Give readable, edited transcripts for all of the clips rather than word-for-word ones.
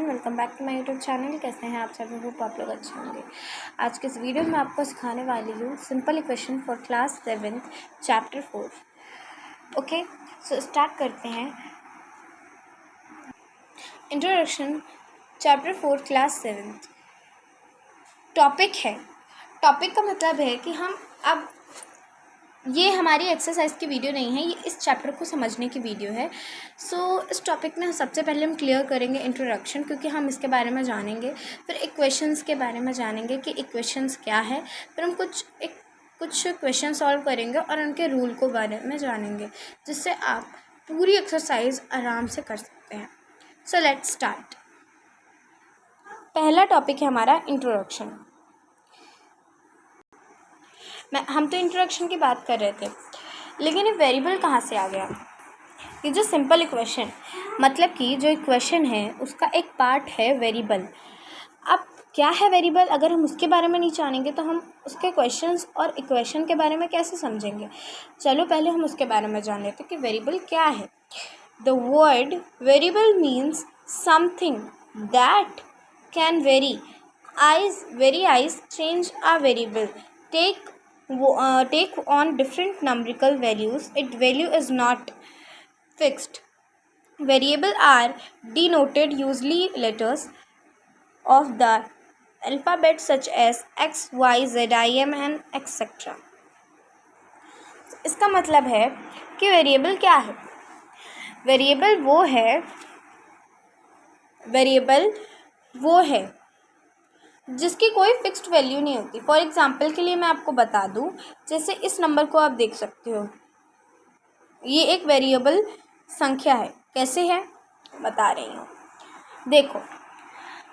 Welcome back to my YouTube channel. कैसे हैं आप सभी? होप आप लोग अच्छे होंगे। आज के इस वीडियो में आपको सिखाने वाली हूँ simple equation for class 7th chapter 4। Okay, so start करते हैं। Introduction, chapter 4 class 7th। Topic है, टॉपिक का मतलब है कि हम अब ये हमारी एक्सरसाइज की वीडियो नहीं है, ये इस चैप्टर को समझने की वीडियो है। इस टॉपिक में सबसे पहले हम क्लियर करेंगे इंट्रोडक्शन, क्योंकि हम इसके बारे में जानेंगे। फिर इक्वेशंस के बारे में जानेंगे कि इक्वेशंस क्या है। फिर हम कुछ क्वेश्चन सॉल्व करेंगे और उनके रूल को बारे में जानेंगे, जिससे आप पूरी एक्सरसाइज आराम से कर सकते हैं। So let's start. पहला टॉपिक है हमारा इंट्रोडक्शन। हम तो इंट्रोडक्शन की बात कर रहे थे, लेकिन ये वेरिएबल कहाँ से आ गया? ये जो सिंपल इक्वेशन, मतलब कि जो इक्वेशन है उसका एक पार्ट है वेरिएबल। अब क्या है वेरिएबल? अगर हम उसके बारे में नहीं जानेंगे तो हम उसके क्वेश्चंस और इक्वेशन के बारे में कैसे समझेंगे? चलो पहले हम उसके बारे में जान लेते हैं कि वेरिएबल क्या है। The word variable means something that can very eyes change a variable take on different numerical values. Its value is not fixed. Variable are denoted usually letters of the alphabet such as x, y, z, im and etc. इसका मतलब है कि variable क्या है? Variable वो है जिसकी कोई फिक्स्ड वैल्यू नहीं होती। फॉर एग्जांपल के लिए मैं आपको बता दूं, जैसे इस नंबर को आप देख सकते हो, ये एक वेरिएबल संख्या है। कैसे है बता रही हूँ। देखो,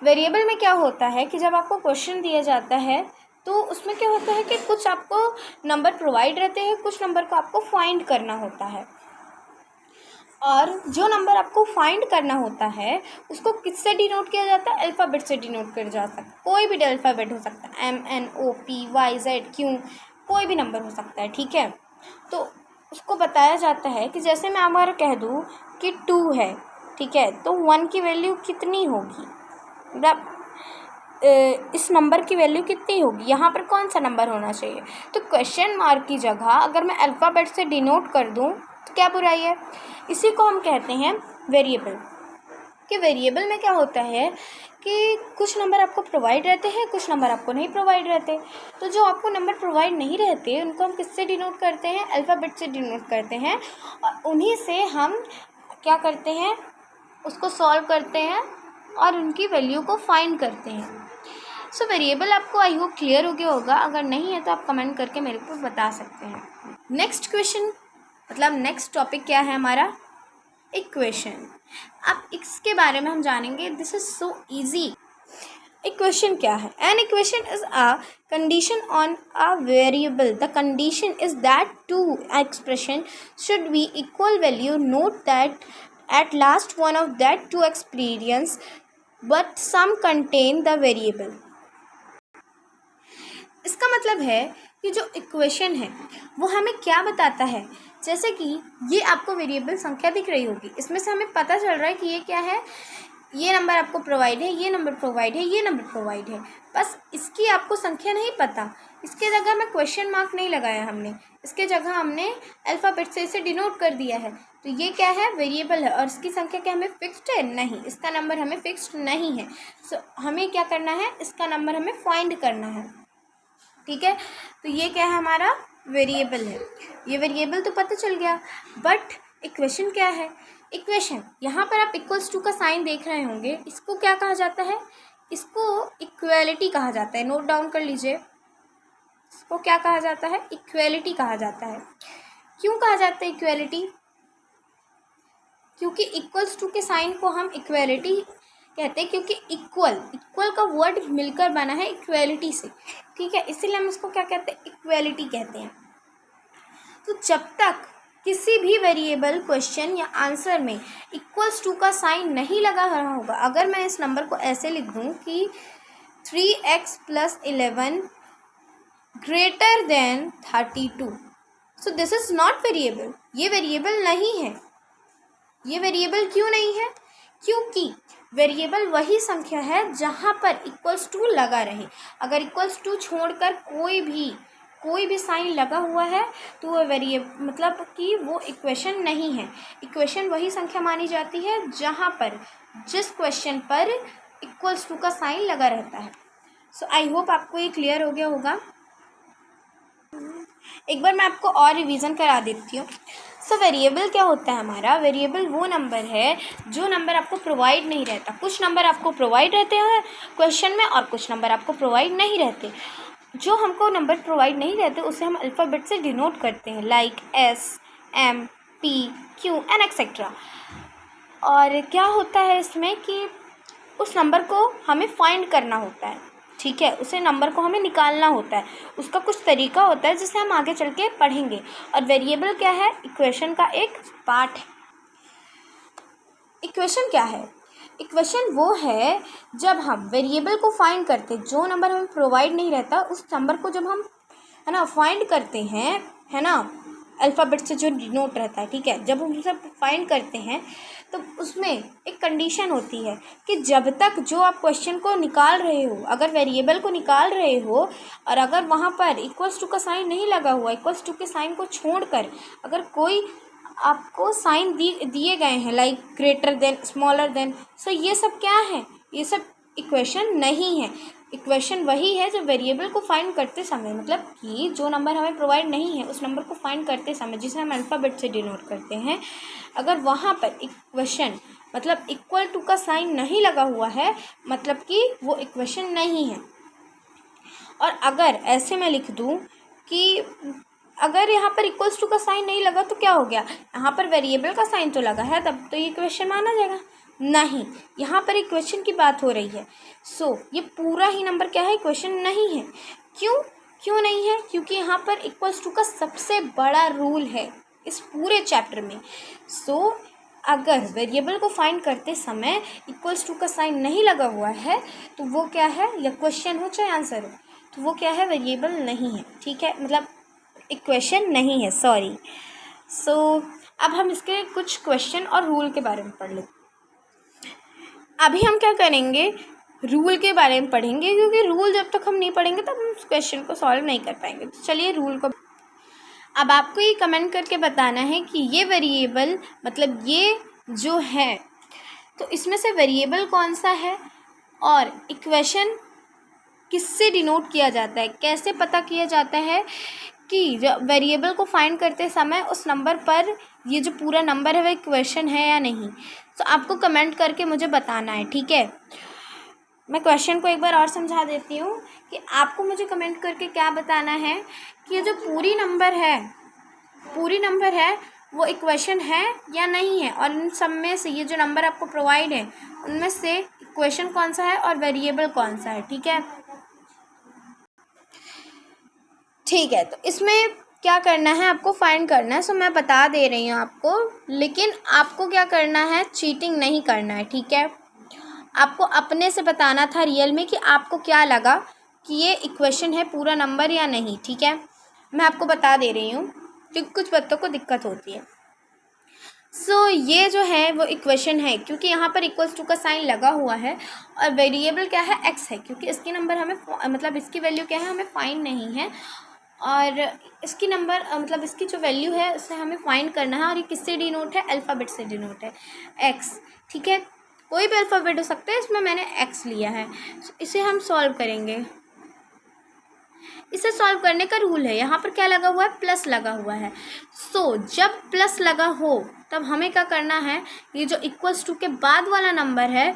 वेरिएबल में क्या होता है कि जब आपको क्वेश्चन दिया जाता है तो उसमें क्या होता है कि कुछ आपको नंबर प्रोवाइड रहते हैं, कुछ नंबर को आपको फाइंड करना होता है। और जो नंबर आपको फाइंड करना होता है उसको किससे डिनोट किया जाता है? अल्फ़ाबेट से डिनोट किया जा सकता है। कोई भी अल्फ़ाबेट हो सकता है, MNOPYZ, कोई भी नंबर हो सकता है, ठीक है। तो उसको बताया जाता है कि जैसे मैं अगर कह दूँ कि 2 है, ठीक है, तो 1 की वैल्यू कितनी होगी? मतलब इस नंबर की वैल्यू कितनी होगी? यहाँ पर कौन सा नंबर होना चाहिए? तो क्वेश्चन मार्क की जगह अगर मैं अल्फ़ाबेट से डिनोट कर दूँ तो क्या बुराई है? इसी को हम कहते हैं वेरिएबल। कि वेरिएबल में क्या होता है कि कुछ नंबर आपको प्रोवाइड रहते हैं, कुछ नंबर आपको नहीं प्रोवाइड रहते। तो जो आपको नंबर प्रोवाइड नहीं रहते उनको हम किससे डिनोट करते हैं? अल्फ़ाबेट से डिनोट करते हैं। और उन्हीं से हम क्या करते हैं? उसको सॉल्व करते हैं और उनकी वैल्यू को फाइंड करते हैं। सो वेरिएबल आपको आई होप क्लियर हो गया होगा। अगर नहीं है तो आप कमेंट करके मेरे को बता सकते हैं। नेक्स्ट क्वेश्चन, मतलब नेक्स्ट टॉपिक क्या है हमारा? इक्वेशन। अब इसके बारे में हम जानेंगे। This is so easy. Equation क्या है? An equation is a condition on a variable. The condition is that two expression should be equal value. Note that at last one of that two experience but some contain the variable. इसका मतलब है कि जो equation है वो हमें क्या बताता है? जैसे कि ये आपको वेरिएबल संख्या दिख रही होगी, इसमें से हमें पता चल रहा है कि ये क्या है। ये नंबर आपको प्रोवाइड है, ये नंबर प्रोवाइड है, ये नंबर प्रोवाइड है। बस इसकी आपको संख्या नहीं पता। इसके जगह में क्वेश्चन मार्क नहीं लगाया हमने, इसके जगह हमने अल्फ़ाबेट से इसे डिनोट कर दिया है। तो ये क्या है? वेरिएबल है। और इसकी संख्या क्या हमें फिक्स्ड है? नहीं, इसका नंबर हमें फिक्स्ड नहीं है। हमें क्या करना है? इसका नंबर हमें फाइंड करना है, ठीक है। तो ये क्या है? हमारा वेरिएबल है। ये वेरिएबल तो पता चल गया, बट इक्वेशन क्या है? इक्वेशन, यहाँ पर आप इक्वल्स टू का साइन देख रहे होंगे, इसको क्या कहा जाता है? इसको इक्वेलिटी कहा जाता है। नोट डाउन कर लीजिए, इसको क्या कहा जाता है? इक्वेलिटी कहा जाता है। क्यों कहा जाता है इक्वेलिटी? क्योंकि इक्वल्स टू के साइन को हम इक्वेलिटी कहते हैं, क्योंकि इक्वल का वर्ड मिलकर बना है इक्वेलिटी से, ठीक है। इसीलिए हम इसको क्या कहते हैं? इक्वेलिटी कहते हैं। तो जब तक किसी भी वेरिएबल क्वेश्चन या आंसर में इक्वल्स टू का साइन नहीं लगा रहा होगा, अगर मैं इस नंबर को ऐसे लिख दूं कि 3x + 11 greater than 32, so this is not variable. ये वेरिएबल नहीं है। ये वेरिएबल क्यों नहीं है? क्योंकि वेरिएबल वही संख्या है जहाँ पर इक्वल्स टू लगा रहे। अगर इक्वल्स टू छोड़कर कोई भी साइन लगा हुआ है तो वो वेरिएबल मतलब कि वो इक्वेशन नहीं है। इक्वेशन वही संख्या मानी जाती है जहाँ पर जिस क्वेश्चन पर इक्वल्स टू का साइन लगा रहता है। सो आई होप आपको ये क्लियर हो गया होगा। एक बार मैं आपको और रिवीजन करा देती हूँ। सो वेरिएबल क्या होता है हमारा? वेरिएबल वो नंबर है जो नंबर आपको प्रोवाइड नहीं रहता। कुछ नंबर आपको प्रोवाइड रहते हैं क्वेश्चन में और कुछ नंबर आपको प्रोवाइड नहीं रहते। जो हमको नंबर प्रोवाइड नहीं रहते उसे हम अल्फ़ाबेट से डिनोट करते हैं, like S, M, P, Q and etcetera. और क्या होता है इसमें कि उस नंबर को हमें फाइंड करना होता है, ठीक है, उसे नंबर को हमें निकालना होता है। उसका कुछ तरीका होता है जिसे हम आगे चल के पढ़ेंगे। और वेरिएबल क्या है? इक्वेशन का एक पार्ट है। इक्वेशन क्या है? इक्वेशन वो है जब हम वेरिएबल को फाइंड करते, जो नंबर हमें प्रोवाइड नहीं रहता उस नंबर को जब हम है ना फाइंड करते हैं, है ना, अल्फ़ाबेट से जो डिनोट रहता है, ठीक है, जब हम उसे फाइंड करते हैं तो उसमें एक कंडीशन होती है कि जब तक जो आप क्वेश्चन को निकाल रहे हो, अगर वेरिएबल को निकाल रहे हो और अगर वहाँ पर इक्वल्स टू का साइन नहीं लगा हुआ, इक्वल्स टू के साइन को छोड़कर अगर कोई आपको साइन दिए गए हैं, like greater than, smaller than, so ये सब क्या है? ये सब इक्वेशन नहीं है। इक्वेशन वही है जो वेरिएबल को फाइंड करते समय, मतलब कि जो नंबर हमें प्रोवाइड नहीं है उस नंबर को फाइंड करते समय, जिसे हम अल्फ़ाबेट से डिनोट करते हैं, अगर वहाँ पर इक्वेशन मतलब इक्वल टू का साइन नहीं लगा हुआ है, मतलब कि वो इक्वेशन नहीं है। और अगर ऐसे मैं लिख दूँ कि अगर यहाँ पर इक्वल्स टू का साइन नहीं लगा तो क्या हो गया? यहाँ पर वेरिएबल का साइन तो लगा है, तब तो ये इक्वेशन माना जाएगा। नहीं, यहाँ पर इक्वेशन की बात हो रही है। सो ये पूरा ही नंबर क्या है? इक्वेशन नहीं है। क्यों नहीं है? क्योंकि यहाँ पर इक्वल्स टू का सबसे बड़ा रूल है इस पूरे चैप्टर में। सो अगर वेरिएबल को फाइंड करते समय इक्वल्स टू का साइन नहीं लगा हुआ है तो वो क्या है? या क्वेश्चन हो चाहे आंसर हो, तो वो क्या है? वेरिएबल नहीं है, ठीक है, मतलब इक्वेशन नहीं है, सॉरी। सो अब हम इसके कुछ क्वेश्चन और रूल के बारे में पढ़ लेते। अभी हम क्या करेंगे? रूल के बारे में पढ़ेंगे, क्योंकि रूल जब तक हम नहीं पढ़ेंगे तब हम उस क्वेश्चन को सॉल्व नहीं कर पाएंगे। तो चलिए रूल को, अब आपको ये कमेंट करके बताना है कि ये वेरिएबल मतलब ये जो है तो इसमें से वेरिएबल कौन सा है और इक्वेशन किससे डिनोट किया जाता है, कैसे पता किया जाता है कि वेरिएबल को फाइंड करते समय उस नंबर पर ये जो पूरा नंबर है वह इक्वेशन है या नहीं। तो आपको कमेंट करके मुझे बताना है, ठीक है। मैं क्वेश्चन को एक बार और समझा देती हूँ कि आपको मुझे कमेंट करके क्या बताना है कि ये जो पूरी नंबर है वो इक्वेशन है या नहीं है, और इन सब में से ये जो नंबर आपको प्रोवाइड है उनमें से इक्वेशन कौन सा है और वेरिएबल कौन सा है, ठीक है। ठीक है, तो इसमें क्या करना है? आपको फाइंड करना है। सो मैं बता दे रही हूँ आपको, लेकिन आपको क्या करना है? चीटिंग नहीं करना है, ठीक है। आपको अपने से बताना था रियल में कि आपको क्या लगा कि ये इक्वेशन है पूरा नंबर या नहीं, ठीक है। मैं आपको बता दे रही हूँ क्योंकि कुछ बच्चों को दिक्कत होती है। सो ये जो है वो इक्वेशन है क्योंकि यहाँ पर इक्वल्स टू का साइन लगा हुआ है, और वेरिएबल क्या है? एक्स है, क्योंकि इसकी नंबर हमें मतलब इसकी वैल्यू क्या है हमें फाइंड नहीं है, और इसकी नंबर मतलब इसकी जो वैल्यू है उसे हमें फाइंड करना है। और ये किससे डिनोट है? अल्फ़ाबेट से डिनोट है, एक्स, ठीक है। कोई भी अल्फ़ाबेट हो सकता है, इसमें मैंने एक्स लिया है। इसे हम सॉल्व करेंगे। इसे सॉल्व करने का रूल है, यहाँ पर क्या लगा हुआ है? प्लस लगा हुआ है। सो जब प्लस लगा हो तब हमें क्या करना है? ये जो इक्वल्स टू के बाद वाला नंबर है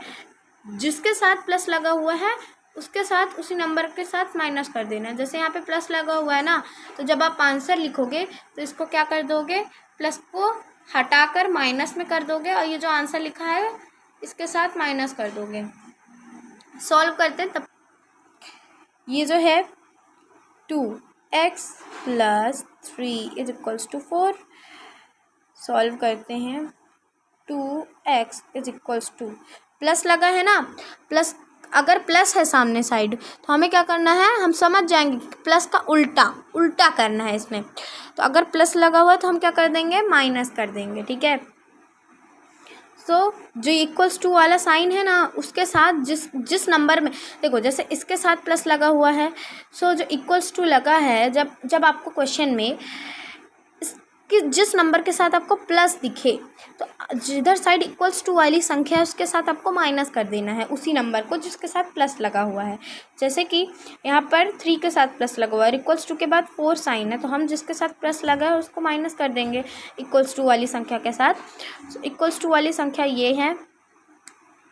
जिसके साथ प्लस लगा हुआ है उसके साथ उसी नंबर के साथ माइनस कर देना है। जैसे यहाँ पे प्लस लगा हुआ है ना, तो जब आप आंसर लिखोगे तो इसको क्या कर दोगे? प्लस को हटाकर माइनस में कर दोगे, और ये जो आंसर लिखा है इसके साथ माइनस कर दोगे। सॉल्व करते हैं तब ये जो है 2x + 3 = 4। सॉल्व करते हैं। 2x = प्लस लगा है ना, प्लस, अगर प्लस है सामने साइड तो हमें क्या करना है? हम समझ जाएंगे प्लस का उल्टा करना है इसमें। तो अगर प्लस लगा हुआ है तो हम क्या कर देंगे? माइनस कर देंगे, ठीक है। जो इक्वल्स टू वाला साइन है ना, उसके साथ जिस नंबर में देखो, जैसे इसके साथ प्लस लगा हुआ है, जो इक्वल्स टू लगा है, जब आपको क्वेश्चन में कि जिस नंबर के साथ आपको प्लस दिखे, तो जिधर साइड इक्वल्स टू वाली संख्या है उसके साथ आपको माइनस कर देना है उसी नंबर को जिसके साथ प्लस लगा हुआ है। जैसे कि यहाँ पर 3 के साथ प्लस लगा हुआ है, इक्वल्स टू के बाद 4 साइन है, तो हम जिसके साथ प्लस लगा है उसको माइनस कर देंगे इक्वल्स टू वाली संख्या के साथ। इक्वल्स टू वाली संख्या ये है,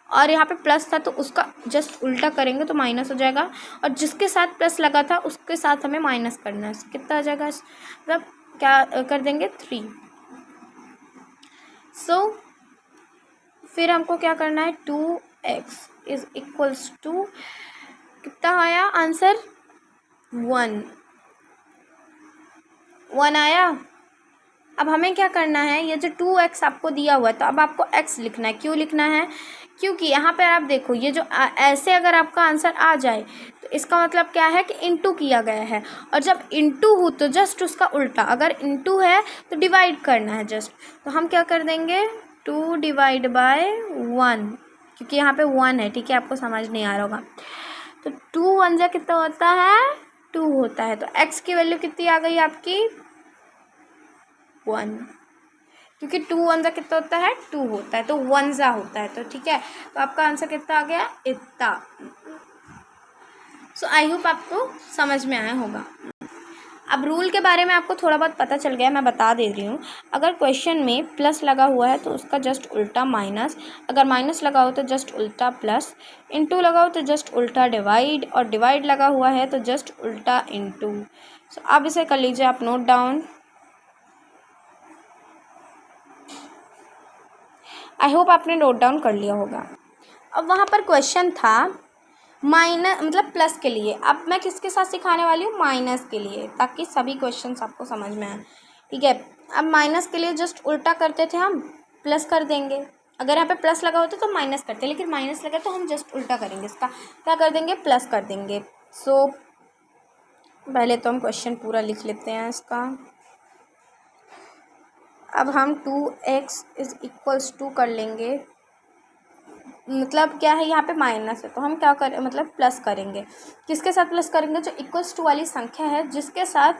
और यहाँ पे प्लस था तो उसका जस्ट उल्टा करेंगे तो माइनस हो जाएगा, और जिसके साथ प्लस लगा था उसके साथ हमें माइनस करना है। कितना आ जाएगा, मतलब क्या कर देंगे 3। फिर हमको क्या करना है, 2x इज इक्वल्स टू कितना आया आंसर, 1 आया। अब हमें क्या करना है, ये जो 2x आपको दिया हुआ है तो अब आपको x लिखना है। क्यों लिखना है, क्योंकि यहाँ पर आप देखो, ये जो ऐसे अगर आपका आंसर आ जाए तो इसका मतलब क्या है कि इंटू किया गया है, और जब इंटू हो तो जस्ट उसका उल्टा, अगर इंटू है तो डिवाइड करना है जस्ट। तो हम क्या कर देंगे, 2 डिवाइड बाय 1, क्योंकि यहाँ पे 1 है, ठीक है, आपको समझ नहीं आ रहा होगा। तो 2 1 जा कितना होता है, 2 होता है। तो x की वैल्यू कितनी आ गई आपकी, 1, क्योंकि 2 1 जा कितना होता है, 2 होता है, तो 1 जा होता है। तो ठीक है, तो आपका आंसर कितना आ गया, इतना। आई होप आपको समझ में आया होगा। अब रूल के बारे में आपको थोड़ा बहुत पता चल गया, मैं बता दे रही हूँ। अगर क्वेश्चन में प्लस लगा हुआ है तो उसका जस्ट उल्टा माइनस, अगर माइनस लगा हो तो जस्ट उल्टा प्लस, इंटू लगा हो तो जस्ट उल्टा डिवाइड, और डिवाइड लगा हुआ है तो जस्ट उल्टा इंटू। अब इसे कर लीजिए आप नोट डाउन। आई होप आपने नोट डाउन कर लिया होगा। अब वहाँ पर क्वेश्चन था माइनस मतलब प्लस के लिए, अब मैं किसके साथ सिखाने वाली हूँ, माइनस के लिए, ताकि सभी क्वेश्चंस आपको समझ में आए। ठीक है, अब माइनस के लिए जस्ट उल्टा करते थे हम, प्लस कर देंगे। अगर यहाँ पे प्लस लगा होता तो माइनस करते, लेकिन माइनस लगा तो हम जस्ट उल्टा करेंगे, इसका क्या कर देंगे, प्लस कर देंगे। पहले तो हम क्वेश्चन पूरा लिख लेते हैं इसका। अब हम 2x इज इक्वल्स टू कर लेंगे, मतलब क्या है, यहाँ पे माइनस है तो हम क्या करें, मतलब प्लस करेंगे। किसके साथ प्लस करेंगे, जो इक्वल्स टू वाली संख्या है जिसके साथ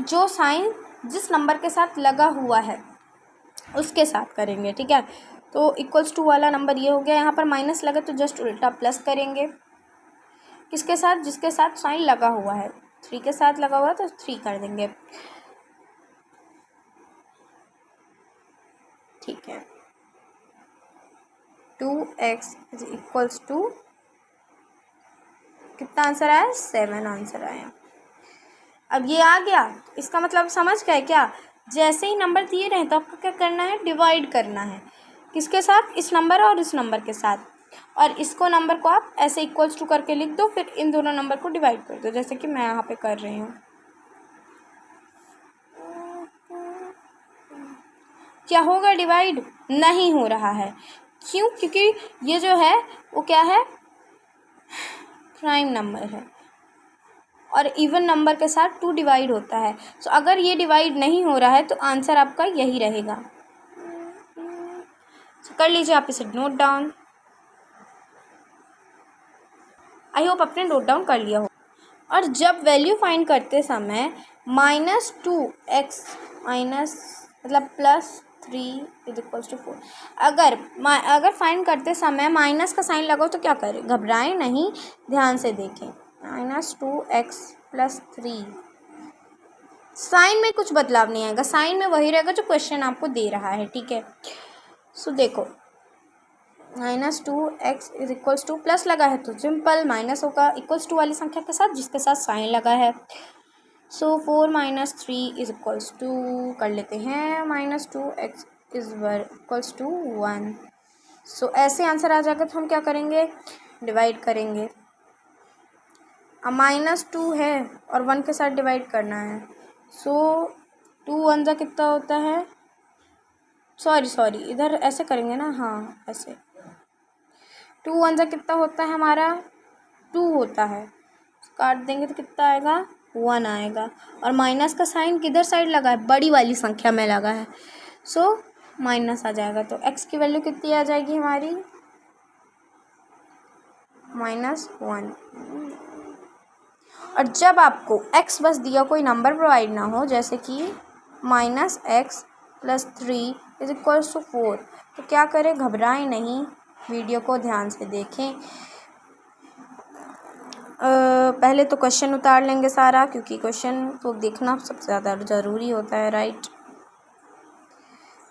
जो साइन जिस नंबर के साथ लगा हुआ है उसके साथ करेंगे। ठीक है, तो इक्वल्स टू वाला नंबर ये हो गया, यहाँ पर माइनस लगा तो जस्ट उल्टा प्लस करेंगे। किसके साथ, जिसके साथ साइन लगा हुआ है, 3 के साथ लगा हुआ है तो 3 कर देंगे। ठीक है, 2x इज इक्वल्स टू कितना आंसर आया, 7 आंसर आया। अब ये आ गया, इसका मतलब समझ गए क्या, जैसे ही नंबर दिए रहे तो आपको क्या करना है, डिवाइड करना है। किसके साथ, इस नंबर और इस नंबर के साथ, और इसको नंबर को आप ऐसे इक्वल्स टू करके लिख दो, फिर इन दोनों नंबर को डिवाइड कर दो, जैसे कि मैं यहाँ पे कर रही हूँ। क्या होगा, डिवाइड नहीं हो रहा है, क्यों, क्योंकि ये जो है वो क्या है, प्राइम नंबर है, और इवन नंबर के साथ 2 डिवाइड होता है। सो अगर ये डिवाइड नहीं हो रहा है तो आंसर आपका यही रहेगा। कर लीजिए आप इसे नोट डाउन। आई होप आपने नोट डाउन कर लिया हो। और जब वैल्यू फाइंड करते समय -2x माइनस मतलब +3 इज इक्वल्स टू 4, अगर फाइंड करते समय माइनस का साइन लगाओ तो क्या करें, घबराएं नहीं, ध्यान से देखें। -2x + 3, साइन में कुछ बदलाव नहीं आएगा, साइन में वही रहेगा जो क्वेश्चन आपको दे रहा है। ठीक है, देखो -2x is equals to, plus लगा है तो सिंपल माइनस होगा इक्वल्स टू वाली संख्या के साथ जिसके साथ साइन लगा है। 4 - 3 इज इक्वल्स टू, कर लेते हैं -2x इज इक्वल्स टू 1। ऐसे आंसर आ जाएगा तो हम क्या करेंगे, डिवाइड करेंगे। अब -2 है और 1 के साथ डिवाइड करना है, 2 1 जा कितना होता है, सॉरी इधर ऐसे करेंगे ना, हाँ ऐसे, 2 1 जा कितना होता है हमारा, 2 होता है, काट देंगे तो कितना आएगा, 1 आएगा। और माइनस का साइन किधर साइड लगा है, बड़ी वाली संख्या में लगा है, माइनस आ जाएगा, तो x की वैल्यू कितनी आ जाएगी हमारी, -1। और जब आपको x बस दिया कोई नंबर प्रोवाइड ना हो, जैसे कि -x + 3 = 4, तो क्या करें, घबराएं नहीं, वीडियो को ध्यान से देखें। पहले तो क्वेश्चन उतार लेंगे सारा, क्योंकि क्वेश्चन को देखना सबसे ज़्यादा ज़रूरी होता है, राइट।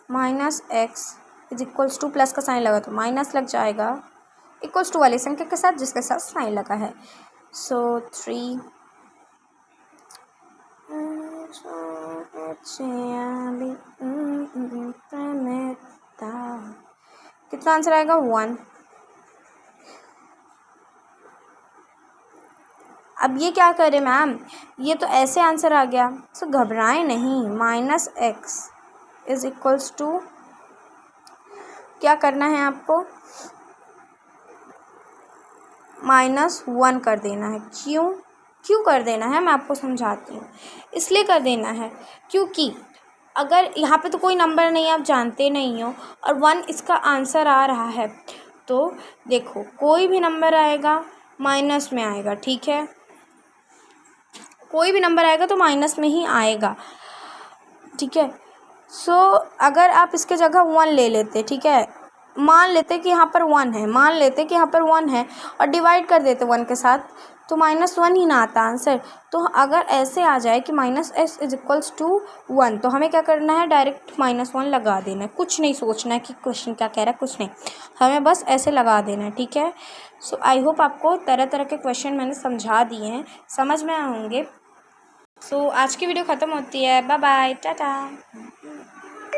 -x = प्लस का साइन लगा तो माइनस लग जाएगा, इक्वल्स टू वाली संख्या के साथ जिसके साथ साइन लगा है। सो 3 कितना आंसर आएगा, 1। अब ये क्या करें मैम, ये तो ऐसे आंसर आ गया, सो घबराएं नहीं। -x = क्या करना है आपको, -1 कर देना है। क्यों कर देना है, मैं आपको समझाती हूँ। इसलिए कर देना है क्योंकि अगर यहाँ पे तो कोई नंबर नहीं, आप जानते नहीं हो, और 1 इसका आंसर आ रहा है, तो देखो कोई भी नंबर आएगा माइनस में आएगा, ठीक है, कोई भी नंबर आएगा तो माइनस में ही आएगा, ठीक है। सो अगर आप इसके जगह 1 ले लेते, ठीक है, मान लेते कि यहाँ पर 1 है, और डिवाइड कर देते 1 के साथ, तो -1 ही ना आता आंसर। तो अगर ऐसे आ जाए कि -s = 1, तो हमें क्या करना है, डायरेक्ट -1 लगा देना है, कुछ नहीं सोचना है कि क्वेश्चन क्या कह रहा है, कुछ नहीं, हमें बस ऐसे लगा देना है, ठीक है। सो आई होप आपको तरह तरह के क्वेश्चन मैंने समझा दिए हैं, समझ में आए होंगे। सो आज की वीडियो ख़त्म होती है, बाय बाय, टाटा।